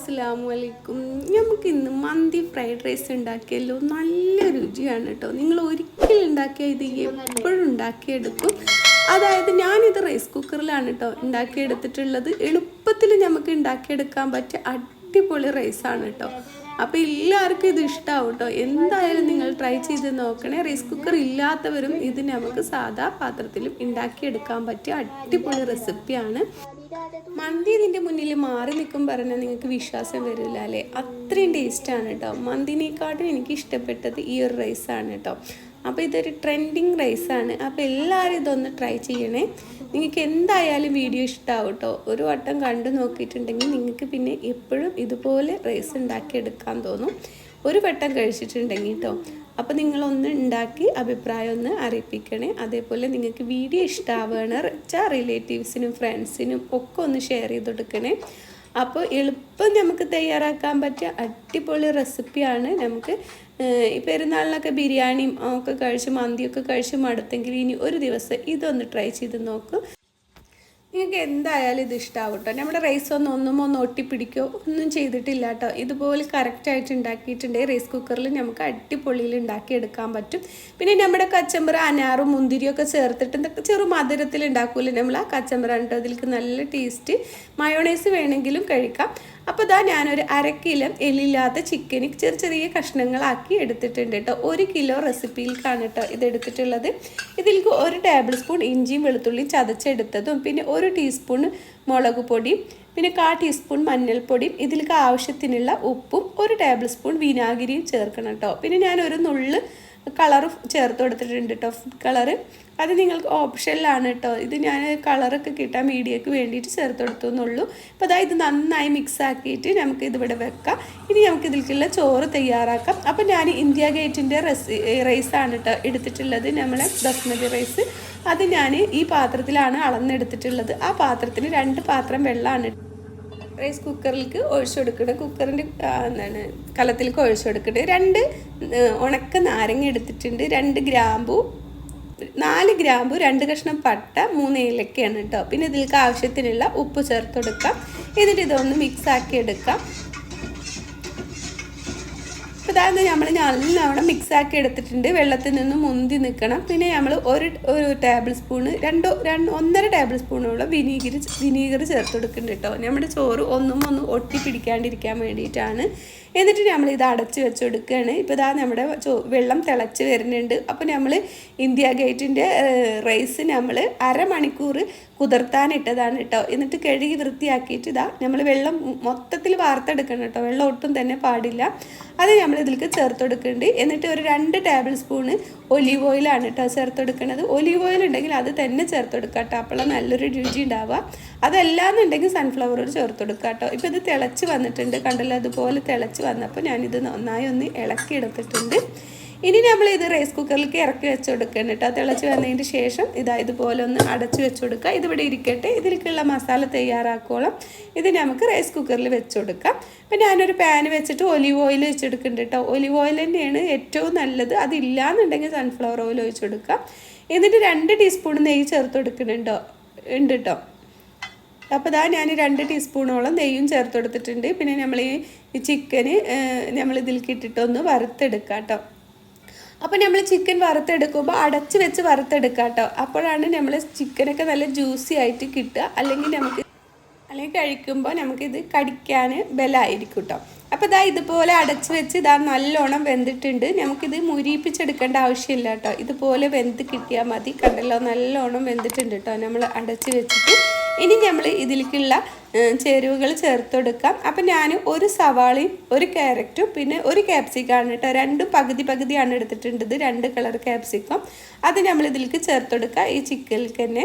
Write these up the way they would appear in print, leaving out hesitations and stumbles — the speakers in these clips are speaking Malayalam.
അസ്സലാമലൈക്കും. നമുക്ക് ഇന്ന് മന്തി ഫ്രൈഡ് റൈസ് ഉണ്ടാക്കിയല്ലോ. നല്ല രുചിയാണ് കേട്ടോ. നിങ്ങൾ ഒരിക്കലും ഉണ്ടാക്കിയാൽ ഇത് എപ്പോഴും ഉണ്ടാക്കിയെടുക്കും. അതായത് ഞാനിത് റൈസ് കുക്കറിലാണ് കേട്ടോ ഉണ്ടാക്കിയെടുത്തിട്ടുള്ളത്. എളുപ്പത്തിൽ നമുക്ക് ഉണ്ടാക്കിയെടുക്കാൻ പറ്റിയ അടിപൊളി റൈസാണ് കേട്ടോ. അപ്പോൾ എല്ലാവർക്കും ഇത് ഇഷ്ടമാവും കേട്ടോ. എന്തായാലും നിങ്ങൾ ട്രൈ ചെയ്ത് നോക്കണേ. റൈസ് കുക്കർ ഇല്ലാത്തവരും ഇത് നമുക്ക് സാധാ പാത്രത്തിലും ഉണ്ടാക്കിയെടുക്കാൻ പറ്റിയ അടിപൊളി റെസിപ്പിയാണ്. മന്തി ഇതിൻ്റെ മുന്നിൽ മാറി നിൽക്കും പറഞ്ഞാൽ നിങ്ങൾക്ക് വിശ്വാസം വരില്ല അല്ലേ? അത്രയും ടേസ്റ്റാണ് കേട്ടോ. മന്തിനേക്കാട്ടും എനിക്ക് ഇഷ്ടപ്പെട്ടത് ഈ ഒരു റൈസാണ് കേട്ടോ. അപ്പോൾ ഇതൊരു ട്രെൻഡിങ് റൈസാണ്. അപ്പോൾ എല്ലാവരും ഇതൊന്ന് ട്രൈ ചെയ്യണേ. നിങ്ങൾക്ക് എന്തായാലും വീഡിയോ ഇഷ്ടമാവും കേട്ടോ. ഒരു വട്ടം കണ്ടു നോക്കിയിട്ടുണ്ടെങ്കിൽ നിങ്ങൾക്ക് പിന്നെ എപ്പോഴും ഇതുപോലെ റൈസ് ഉണ്ടാക്കിയെടുക്കാൻ തോന്നും, ഒരു വട്ടം കഴിച്ചിട്ടുണ്ടെങ്കിൽ കേട്ടോ. അപ്പോൾ നിങ്ങളൊന്ന് ഉണ്ടാക്കി അഭിപ്രായം ഒന്ന് അറിയിപ്പിക്കണേ. അതേപോലെ നിങ്ങൾക്ക് വീഡിയോ ഇഷ്ടമാവുകയാണ് വെച്ചാൽ റിലേറ്റീവ്സിനും ഫ്രണ്ട്സിനും ഒക്കെ ഒന്ന് ഷെയർ ചെയ്ത് കൊടുക്കണേ. അപ്പോൾ എളുപ്പം നമുക്ക് തയ്യാറാക്കാൻ പറ്റിയ അടിപൊളി റെസിപ്പിയാണ്. നമുക്ക് ഈ പെരുന്നാളിനൊക്കെ ബിരിയാണിയും ഒക്കെ കഴിച്ച് മന്തിയൊക്കെ കഴിച്ച് മടുത്തെങ്കിൽ ഇനി ഒരു ദിവസം ഇതൊന്ന് ട്രൈ ചെയ്ത് നോക്കൂ. നിങ്ങൾക്ക് എന്തായാലും ഇത് ഇഷ്ടമാവും കേട്ടോ. നമ്മുടെ റൈസ് ഒന്നും ഒട്ടിപ്പിടിക്കോ ഒന്നും ചെയ്തിട്ടില്ല കേട്ടോ. ഇതുപോലെ കറക്റ്റായിട്ട് ഉണ്ടാക്കിയിട്ടുണ്ടെങ്കിൽ റൈസ് കുക്കറിൽ നമുക്ക് അടിപൊളിയിൽ ഉണ്ടാക്കിയെടുക്കാൻ പറ്റും. പിന്നെ നമ്മുടെ കച്ചമ്പറ അനാറും മുന്തിരിയൊക്കെ ചേർത്തിട്ട് ചെറു മധുരത്തിൽ ഉണ്ടാക്കൂലേ നമ്മൾ, ആ കച്ചമ്പറാണ് കേട്ടോ. അതിലേക്ക് നല്ല ടേസ്റ്റ്. മയോണൈസ് വേണമെങ്കിലും കഴിക്കാം. അപ്പോൾ ഇതാ ഞാനൊരു 1/2 കിലോ എല്ലില്ലാത്ത ചിക്കന് ചെറിയ കഷ്ണങ്ങളാക്കി എടുത്തിട്ടുണ്ട് കേട്ടോ. 1 കിലോ റെസിപ്പിയിലേക്കാണ് കേട്ടോ ഇതെടുത്തിട്ടുള്ളത്. ഇതിലേക്ക് 1 ടേബിൾ സ്പൂൺ ഇഞ്ചിയും വെളുത്തുള്ളിയും ചതച്ചെടുത്തതും, പിന്നെ 1 ടീസ്പൂൺ മുളക് പൊടിയും, പിന്നെ 1/4 ടീസ്പൂൺ മഞ്ഞൾപ്പൊടിയും, ഇതിലേക്ക് ആവശ്യത്തിനുള്ള ഉപ്പും 1 ടേബിൾ സ്പൂൺ വിനാഗിരിയും ചേർക്കണം കേട്ടോ. പിന്നെ ഞാൻ ഒരു നുള്ള് കളർ ചേർത്ത് കൊടുത്തിട്ടുണ്ട് കേട്ടോ, ഫുഡ് കളറ്. അത് നിങ്ങൾക്ക് ഓപ്ഷനിലാണ് കേട്ടോ. ഇത് ഞാൻ കളറൊക്കെ കിട്ടാൻ വീഡിയോക്ക് വേണ്ടിയിട്ട് ചേർത്ത് കൊടുത്തു എന്നുള്ളൂ. അപ്പോൾ അതായത് ഇത് നന്നായി മിക്സ് ആക്കിയിട്ട് നമുക്ക് ഇതിവിടെ വെക്കാം. ഇനി നമുക്ക് ഇതിലേക്കുള്ള ചോറ് തയ്യാറാക്കാം. അപ്പോൾ ഞാൻ ഇന്ത്യ ഗേറ്റിൻ്റെ റൈസാണ് കേട്ടോ എടുത്തിട്ടുള്ളത്, നമ്മളെ ബസ്മതി റൈസ്. അത് ഞാൻ ഈ പാത്രത്തിലാണ് അളന്നെടുത്തിട്ടുള്ളത്. ആ പാത്രത്തിന് 2 പാത്രം വെള്ളമാണ് റൈസ് കുക്കറിലേക്ക് ഒഴിച്ചു കൊടുക്കണം. കുക്കറിൻ്റെ കലത്തിലേക്ക് ഒഴിച്ചു കൊടുക്കട്ടെ. 2 ഉണക്ക നാരങ്ങ എടുത്തിട്ടുണ്ട്, 2 ഗ്രാമ്പു, 4 ഗ്രാമ്പു, 2 കഷ്ണം പട്ട, 3 ഏലക്കയാണ് കേട്ടോ. പിന്നെ ഇതിലേക്ക് ആവശ്യത്തിനുള്ള ഉപ്പ് ചേർത്ത് കൊടുക്കാം. എന്നിട്ട് ഇതൊന്ന് മിക്സ് ആക്കി എടുക്കാം. അപ്പോൾ അതായത് നമ്മൾ നല്ലവണ്ണം മിക്സാക്കി എടുത്തിട്ടുണ്ട്. വെള്ളത്തിൽ നിന്ന് മുന്തി നിൽക്കണം. പിന്നെ നമ്മൾ ഒരു ടേബിൾ സ്പൂണ് 1.5 ടേബിൾ സ്പൂണോളം വിനീഗർ ചേർത്ത് കൊടുക്കുന്നുണ്ട് കേട്ടോ. നമ്മുടെ ചോറ് ഒന്നും ഒട്ടി പിടിക്കാണ്ടിരിക്കാൻ വേണ്ടിയിട്ടാണ്. എന്നിട്ട് നമ്മൾ ഇത് അടച്ച് വെച്ച് കൊടുക്കുകയാണ്. ഇപ്പോൾ ഇതാ നമ്മുടെ വെള്ളം തിളച്ച് വരുന്നുണ്ട്. അപ്പോൾ നമ്മൾ ഇന്ത്യ ഗേറ്റിൻ്റെ റൈസ് നമ്മൾ 1/2 മണിക്കൂർ കുതിർത്താനിട്ടതാണ് കേട്ടോ. എന്നിട്ട് കഴുകി വൃത്തിയാക്കിയിട്ട് ഇതാ നമ്മൾ വെള്ളം മൊത്തത്തിൽ വാർത്തെടുക്കണം കേട്ടോ. വെള്ളം ഒട്ടും തന്നെ പാടില്ല. അത് നമ്മൾ ഇതിലേക്ക് ചേർത്ത് കൊടുക്കുന്നുണ്ട്. എന്നിട്ട് ഒരു 2 ടേബിൾ സ്പൂണ് ഒലീവ് ഓയിലാണ് കേട്ടോ ചേർത്ത് കൊടുക്കുന്നത്. ഒലീവ് ഓയിൽ ഉണ്ടെങ്കിൽ അത് തന്നെ ചേർത്ത് കൊടുക്കുക കേട്ടോ. അപ്പോൾ നല്ലൊരു രുചി ഉണ്ടാവുക. അതല്ലാന്നുണ്ടെങ്കിൽ സൺഫ്ലവർ ഓയിൽ ചേർത്ത് കൊടുക്കുക കേട്ടോ. ഇപ്പോൾ ഇത് തിളച്ച് വന്നിട്ടുണ്ട്, കണ്ടല്ലോ. അതുപോലെ തിളച്ച് വന്നപ്പോൾ ഞാനിത് നന്നായി ഒന്ന് ഇളക്കി എടുത്തിട്ടുണ്ട്. ഇനി നമ്മൾ ഇത് റൈസ് കുക്കറിലേക്ക് ഇറക്കി വെച്ച് കൊടുക്കണം കേട്ടോ. തിളച്ച് വന്നതിന് ശേഷം ഇതുപോലെ ഒന്ന് അടച്ച് വെച്ച് കൊടുക്കുക. ഇതിവിടെ ഇരിക്കട്ടെ. ഇതിലേക്കുള്ള മസാല തയ്യാറാക്കോളം ഇത് നമുക്ക് റൈസ് കുക്കറിൽ വെച്ച് കൊടുക്കാം. അപ്പം ഞാനൊരു പാൻ വെച്ചിട്ട് ഒലിവ് ഓയിൽ വെച്ചെടുക്കുന്നുണ്ട് കേട്ടോ. ഒലിവ് ഓയിൽ തന്നെയാണ് ഏറ്റവും നല്ലത്. അതില്ലാന്നുണ്ടെങ്കിൽ സൺഫ്ലവർ ഓയിൽ ഒഴിച്ച് കൊടുക്കാം. എന്നിട്ട് 2 ടീസ്പൂൺ നെയ്യ് ചേർത്ത് കൊടുക്കുന്നുണ്ട് കേട്ടോ. അപ്പോൾ ഇതാ ഞാൻ 2 ടീസ്പൂണോളം നെയ്യും ചേർത്ത് കൊടുത്തിട്ടുണ്ട്. പിന്നെ നമ്മൾ ഈ ചിക്കന് നമ്മൾ ഇതിലേക്ക് ഇട്ടിട്ടൊന്ന് വറുത്തെടുക്കാം കേട്ടോ. അപ്പോൾ നമ്മൾ ചിക്കൻ വറുത്തെടുക്കുമ്പോൾ അടച്ച് വെച്ച് വറുത്തെടുക്കാം കേട്ടോ. അപ്പോഴാണ് നമ്മൾ ചിക്കനൊക്കെ നല്ല ജ്യൂസി ആയിട്ട് കിട്ടുക. അല്ലെങ്കിൽ കഴിക്കുമ്പോൾ നമുക്കിത് കടിക്കാൻ ബലമായിരിക്കും കേട്ടോ. അപ്പോൾ ഇതാ ഇതുപോലെ അടച്ച് വെച്ച് ഇതാ നല്ലോണം വെന്തിട്ടുണ്ട്. നമുക്കിത് മുരിപ്പിച്ചെടുക്കേണ്ട ആവശ്യമില്ല കേട്ടോ. ഇതുപോലെ വെന്ത് കിട്ടിയാൽ മതി. കണ്ടല്ലോ, നല്ലോണം വെന്തിട്ടുണ്ട് കേട്ടോ നമ്മൾ അടച്ച് വെച്ചിട്ട്. ഇനി നമ്മൾ ഇതിലേക്കുള്ള ചേരുവകൾ ചേർത്ത് കൊടുക്കാം. അപ്പം ഞാൻ 1 സവാളയും 1 ക്യാരറ്റും പിന്നെ 1 ക്യാപ്സിക്കാണ് കേട്ടോ. 2 പകുതിയാണ് എടുത്തിട്ടുണ്ട്. 2 കളർ ക്യാപ്സിക്കം അത് നമ്മൾ ഇതിലേക്ക് ചേർത്ത് കൊടുക്കുക ഈ ചിക്കനിലേക്ക് തന്നെ.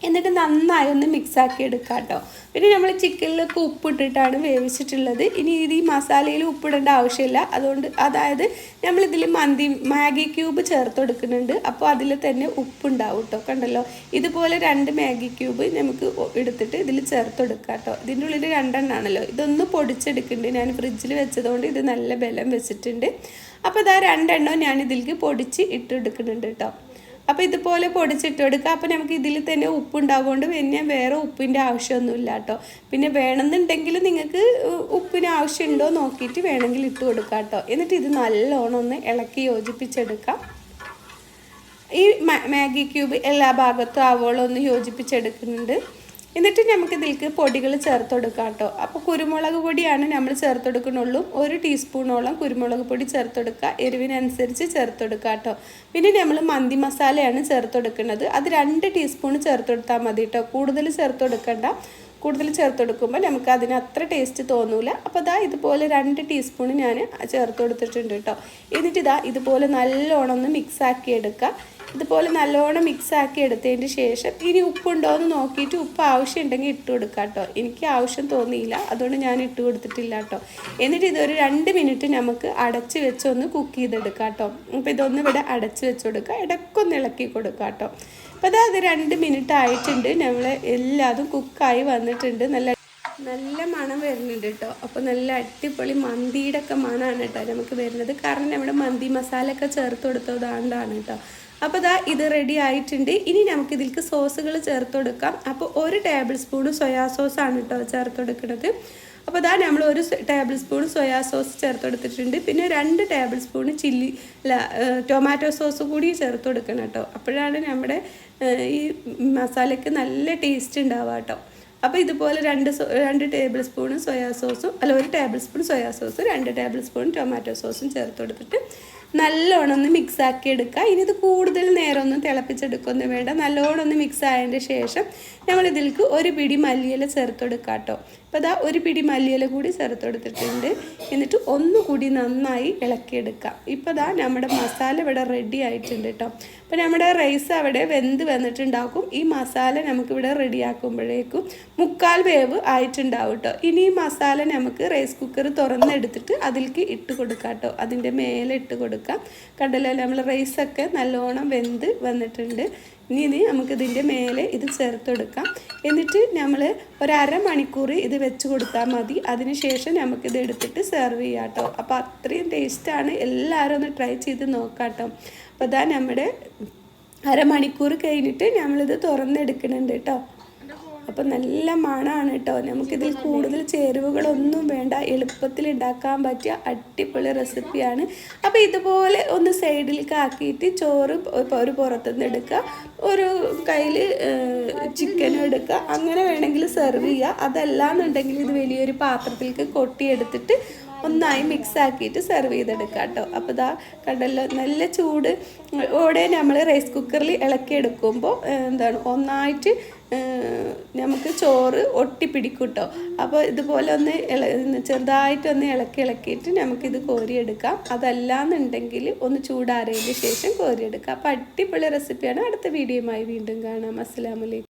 എന്നിട്ട് നന്നായി ഒന്ന് മിക്സാക്കി എടുക്കാം കേട്ടോ. പിന്നെ നമ്മൾ ചിക്കനിലൊക്കെ ഉപ്പിട്ടിട്ടാണ് വേവിച്ചിട്ടുള്ളത്. ഇനി ഈ മസാലയിൽ ഉപ്പിടേണ്ട ആവശ്യമില്ല. അതായത് നമ്മളിതിൽ മാഗി ക്യൂബ് ചേർത്ത് കൊടുക്കുന്നുണ്ട്. അപ്പോൾ അതിൽ തന്നെ ഉപ്പുണ്ടാവും കേട്ടോ. കണ്ടല്ലോ, ഇതുപോലെ 2 മാഗി ക്യൂബ് നമുക്ക് എടുത്തിട്ട് ഇതിൽ ചേർത്ത് കൊടുക്കാം കേട്ടോ. ഇതിൻ്റെ ഉള്ളിൽ 2 എണ്ണമാണല്ലോ. ഇതൊന്ന് പൊടിച്ചെടുക്കുന്നുണ്ട്. ഞാൻ ഫ്രിഡ്ജിൽ വെച്ചതുകൊണ്ട് ഇത് നല്ല ബലം വെച്ചിട്ടുണ്ട്. അപ്പോൾ ഇതാ 2 എണ്ണം ഞാൻ ഇതിലേക്ക് പൊടിച്ച് ഇട്ടെടുക്കുന്നുണ്ട് കേട്ടോ. അപ്പോൾ ഇതുപോലെ പൊടിച്ചിട്ട് കൊടുക്കുക. അപ്പോൾ നമുക്ക് ഇതിൽ തന്നെ ഉപ്പുണ്ടാവുകൊണ്ട് പിന്നെ വേറെ ഉപ്പിൻ്റെ ആവശ്യമൊന്നുമില്ല കേട്ടോ. പിന്നെ വേണമെന്നുണ്ടെങ്കിൽ നിങ്ങൾക്ക് ഉപ്പിന് ആവശ്യമുണ്ടോ നോക്കിയിട്ട് വേണമെങ്കിൽ ഇട്ട് കൊടുക്കാം കേട്ടോ. എന്നിട്ട് ഇത് നല്ലോണം ഒന്ന് ഇളക്കി യോജിപ്പിച്ചെടുക്കാം. ഈ മാഗി ക്യൂബ് എല്ലാ ഭാഗത്തും ആവോളം ഒന്ന് യോജിപ്പിച്ചെടുക്കുന്നുണ്ട്. എന്നിട്ട് നമുക്ക് ഇതിലേക്ക് പൊടികൾ ചേർത്ത് കൊടുക്കാം കേട്ടോ. അപ്പോൾ കുരുമുളക് പൊടിയാണ് നമ്മൾ ചേർത്ത് കൊടുക്കുന്നുള്ളൂ. 1 ടീസ്പൂണോളം കുരുമുളക് പൊടി ചേർത്ത് കൊടുക്കുക. എരിവിനനുസരിച്ച് ചേർത്ത് കൊടുക്കുക കേട്ടോ. പിന്നെ നമ്മൾ മന്തി മസാലയാണ് ചേർത്ത് കൊടുക്കുന്നത്. അത് 2 ടീസ്പൂൺ ചേർത്ത് കൊടുത്താൽ മതി കേട്ടോ. കൂടുതൽ ചേർത്ത് കൊടുക്കണ്ട. കൂടുതൽ ചേർത്ത് കൊടുക്കുമ്പോൾ നമുക്ക് അതിന് അത്ര ടേസ്റ്റ് തോന്നൂല. അപ്പോൾ ഇതാ ഇതുപോലെ 2 ടീസ്പൂൺ ഞാൻ ചേർത്ത് കൊടുത്തിട്ടുണ്ട് കേട്ടോ. എന്നിട്ട് ഇതുപോലെ നല്ലോണം ഒന്ന് മിക്സാക്കി എടുക്കുക. ഇതുപോലെ നല്ലോണം മിക്സാക്കി എടുത്തതിന് ശേഷം ഇനി ഉപ്പുണ്ടോ എന്ന് നോക്കിയിട്ട് ഉപ്പ് ആവശ്യമുണ്ടെങ്കിൽ ഇട്ട് കൊടുക്കുക കേട്ടോ. എനിക്ക് ആവശ്യം തോന്നിയില്ല, അതുകൊണ്ട് ഞാൻ ഇട്ട് കൊടുത്തിട്ടില്ല കേട്ടോ. എന്നിട്ട് ഇതൊരു 2 മിനിറ്റ് നമുക്ക് അടച്ച് വെച്ച് ഒന്ന് കുക്ക് ചെയ്തെടുക്കാം കേട്ടോ. അപ്പോൾ ഇതൊന്ന് ഇവിടെ അടച്ച് വെച്ച് കൊടുക്കുക, ഇടയ്ക്കൊന്ന് ഇളക്കി കൊടുക്കുക കേട്ടോ. അപ്പോൾ അത് 2 മിനിറ്റ് ആയിട്ടുണ്ട്. നമ്മൾ എല്ലാതും കുക്കായി വന്നിട്ടുണ്ട്. നല്ല മണം വരുന്നുണ്ട് കേട്ടോ. അപ്പോൾ നല്ല അടിപൊളി മന്തിയുടെ ഒക്കെ മണമാണ് കേട്ടോ നമുക്ക് വരുന്നത്. കാരണം നമ്മുടെ മന്തി മസാല ഒക്കെ ചേർത്ത് കൊടുത്തതുകൊണ്ടാണ് കേട്ടോ. അപ്പോൾ ഇത് റെഡി ആയിട്ടുണ്ട്. ഇനി നമുക്ക് ഇതിലേക്ക് സോസുകൾ ചേർത്ത് കൊടുക്കാം. അപ്പോൾ 1 ടേബിൾ സ്പൂൺ സോയാ സോസാണ് കേട്ടോ ചേർത്ത് കൊടുക്കുന്നത്. അപ്പോൾ നമ്മൾ 1 ടേബിൾ സ്പൂൺ സോയാ സോസ് ചേർത്ത് കൊടുത്തിട്ടുണ്ട്. പിന്നെ 2 ടേബിൾ സ്പൂൺ ടൊമാറ്റോ സോസ് കൂടി ചേർത്ത് കൊടുക്കണം കേട്ടോ. അപ്പോഴാണ് നമ്മുടെ ഈ മസാലയ്ക്ക് നല്ല ടേസ്റ്റ് ഉണ്ടാവുക കേട്ടോ. അപ്പോൾ ഇതുപോലെ 2 ടേബിൾ സ്പൂൺ സോയാ സോസും 1 ടേബിൾ സ്പൂൺ സോയാ സോസും 2 ടേബിൾ സ്പൂൺ ടൊമാറ്റോ സോസും ചേർത്ത് കൊടുത്തിട്ട് നല്ലോണം ഒന്ന് മിക്സാക്കി എടുക്കുക. ഇനി ഇത് കൂടുതൽ നേരം ഒന്നും തിളപ്പിച്ചെടുക്കൊന്നും വേണ്ട. നല്ലോണം ഒന്ന് മിക്സ് ആയതിൻ്റെ ശേഷം നമ്മൾ ഇതിലേക്ക് 1 പിടി മല്ലിയില ചേർത്ത് കൊടുക്കുക കേട്ടോ. അപ്പോൾ 1 പിടി മല്ലിയില കൂടി ചേർത്ത് കൊടുത്തിട്ടുണ്ട്. എന്നിട്ട് ഒന്നുകൂടി നന്നായി ഇളക്കിയെടുക്കാം. ഇപ്പോൾ നമ്മുടെ മസാല ഇവിടെ റെഡി ആയിട്ടുണ്ട് കേട്ടോ. അപ്പോൾ നമ്മുടെ റൈസ് അവിടെ വെന്ത് വന്നിട്ടുണ്ടാക്കും. ഈ മസാല നമുക്കിവിടെ റെഡിയാക്കുമ്പോഴേക്കും 3/4 വേവ് ആയിട്ടുണ്ടാവും കേട്ടോ. ഇനി ഈ മസാല നമുക്ക് റൈസ് കുക്കർ തുറന്നെടുത്തിട്ട് അതിലേക്ക് ഇട്ട് കൊടുക്കാം കേട്ടോ. അതിൻ്റെ മേലെ ഇട്ട് കൊടുക്കാം. കണ്ടല്ലോ നമ്മൾ റൈസൊക്കെ നല്ലോണം വെന്ത് വന്നിട്ടുണ്ട്. ഇനി നമുക്കിതിൻ്റെ മേലെ ഇത് ചേർത്ത് കൊടുക്കാം. എന്നിട്ട് നമ്മൾ 1/2 മണിക്കൂർ ഇത് വെച്ച് കൊടുത്താൽ മതി. അതിന് ശേഷം നമുക്കിത് എടുത്തിട്ട് സെർവ് ചെയ്യാം കേട്ടോ. അപ്പോൾ അത്രയും ടേസ്റ്റാണ്. എല്ലാവരും ഒന്ന് ട്രൈ ചെയ്ത് നോക്കാം കേട്ടോ. അപ്പോൾ നമ്മുടെ 1/2 മണിക്കൂർ കഴിഞ്ഞിട്ട് നമ്മളിത് തുറന്നെടുക്കുന്നുണ്ട് കേട്ടോ. അപ്പോൾ നല്ല മണമാണ് കേട്ടോ. നമുക്കിതിൽ കൂടുതൽ ചേരുവകളൊന്നും വേണ്ട. എളുപ്പത്തിൽ ഉണ്ടാക്കാൻ പറ്റിയ അടിപൊളി റെസിപ്പിയാണ്. അപ്പോൾ ഇതുപോലെ ഒന്ന് സൈഡിലേക്ക് ആക്കിയിട്ട് ചോറ് ഒരു പുറത്തുനിന്ന് എടുക്കുക, ഒരു കയ്യിൽ ചിക്കനും എടുക്കുക. അങ്ങനെ വേണമെങ്കിൽ സെർവ് ചെയ്യുക. അതല്ലാന്നുണ്ടെങ്കിൽ ഇത് വലിയൊരു പാത്രത്തിലേക്ക് കൊട്ടിയെടുത്തിട്ട് ഒന്നായി മിക്സ് ആക്കിയിട്ട് സെർവ് ചെയ്തെടുക്കുക കേട്ടോ. അപ്പോൾ കണ്ടല്ലോ നല്ല ചൂട് ഓടെ നമ്മൾ റൈസ് കുക്കറിൽ ഇളക്കിയെടുക്കുമ്പോൾ ഒന്നായിട്ട് നമുക്ക് ചോറ് ഒട്ടിപ്പിടിക്കും കേട്ടോ. അപ്പോൾ ഇതുപോലെ ഒന്ന് ചെറുതായിട്ടൊന്ന് ഇളക്കിയിട്ട് നമുക്കിത് കോരിയെടുക്കാം. അതല്ലാന്നുണ്ടെങ്കിൽ ഒന്ന് ചൂടാറിയതിന് ശേഷം കോരിയെടുക്കാം. അപ്പോൾ അടിപൊളി റെസിപ്പിയാണ്. അടുത്ത വീഡിയോയുമായി വീണ്ടും കാണാം. അസ്സലാമു അലൈക്കും.